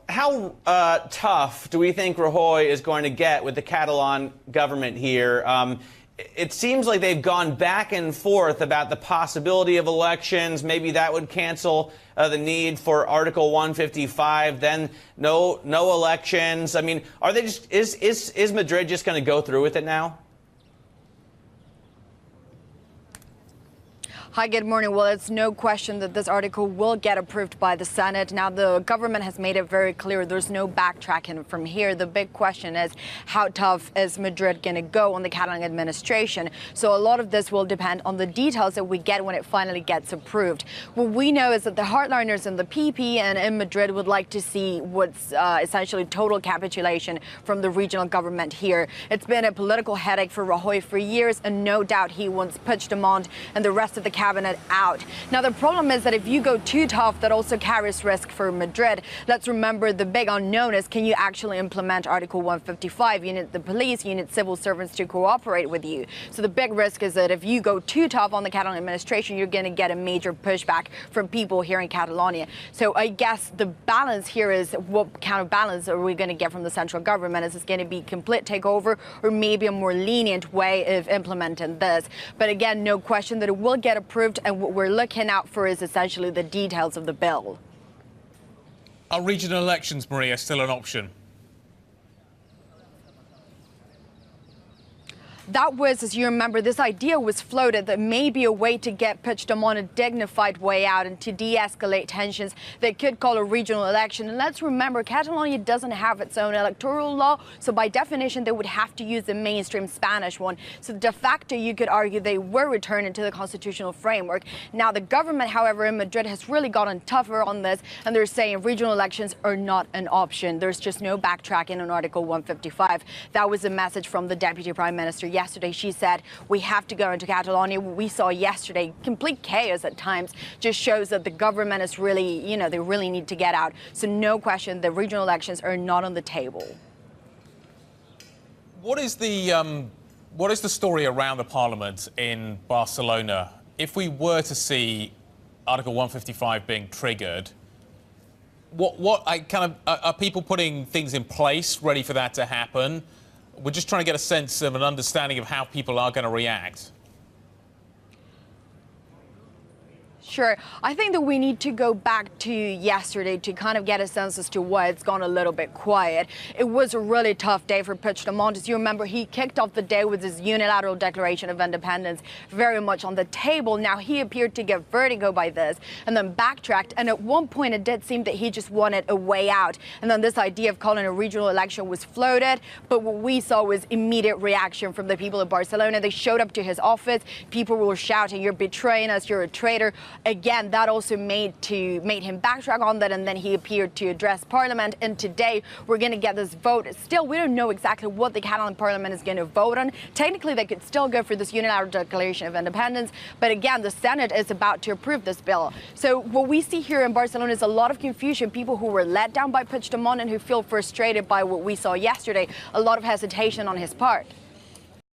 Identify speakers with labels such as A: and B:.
A: how tough do we think Rajoy is going to get with the Catalan government here? It seems like they've gone back and forth about the possibility of elections. Maybe that would cancel the need for Article 155. Then no elections. I mean, are they just is Madrid just going to go through with it now?
B: Hi, good morning. Well, it's no question that this article will get approved by the Senate. Now, the government has made it very clear there's no backtracking from here. The big question is how tough is Madrid going to go on the Catalan administration? So a lot of this will depend on the details that we get when it finally gets approved. What we know is that the hardliners in the PP and in Madrid would like to see what's essentially total capitulation from the regional government here. It's been a political headache for Rajoy for years, and no doubt he wants Puigdemont and the rest of the cabinet out. Now, the problem is that if you go too tough, that also carries risk for Madrid. Let's remember the big unknown is, can you actually implement Article 155? You need the police, you need civil servants to cooperate with you. So the big risk is that if you go too tough on the Catalan administration, you're going to get a major pushback from people here in Catalonia. So I guess the balance here is, what counterbalance are we going to get from the central government? Is this going to be complete takeover, or maybe a more lenient way of implementing this? But again, no question that it will get approved, and what we're looking out for is essentially the details of the bill.
C: Are regional elections, Maria, still an option?
B: That was, as you remember, this idea was floated that may be a way to get Puigdemont a dignified way out and to de-escalate tensions that could call a regional election. And let's remember, Catalonia doesn't have its own electoral law, so by definition they would have to use the mainstream Spanish one. So de facto, you could argue they were returning to the constitutional framework. Now, the government, however, in Madrid has really gotten tougher on this, and they're saying regional elections are not an option. There's just no backtracking on Article 155. That was a message from the Deputy Prime Minister yesterday. She said, we have to go into Catalonia. What we saw yesterday, complete chaos at times, just shows that the government is really, they really need to get out. So no question, the regional elections are not on the table.
C: What is the story around the parliament in Barcelona? If we were to see Article 155 being triggered, are people putting things in place ready for that to happen? We're just trying to get a sense of an understanding of how people are going to react.
B: Sure. I think that we need to go back to yesterday to kind of get a sense as to why it's gone a little bit quiet. It was a really tough day for Puigdemont. As you remember, he kicked off the day with his unilateral declaration of independence very much on the table. Now, he appeared to get vertigo by this and then backtracked. And at one point, it did seem that he just wanted a way out. And then this idea of calling a regional election was floated. But what we saw was immediate reaction from the people of Barcelona. They showed up to his office. People were shouting, "You're betraying us, you're a traitor." Again, that also made him backtrack on that, and then he appeared to address Parliament. And today, we're going to get this vote. Still, we don't know exactly what the Catalan Parliament is going to vote on. Technically, they could still go for this unilateral declaration of independence. But again, the Senate is about to approve this bill. So what we see here in Barcelona is a lot of confusion. People who were let down by Puigdemont and who feel frustrated by what we saw yesterday. A lot of hesitation on his part.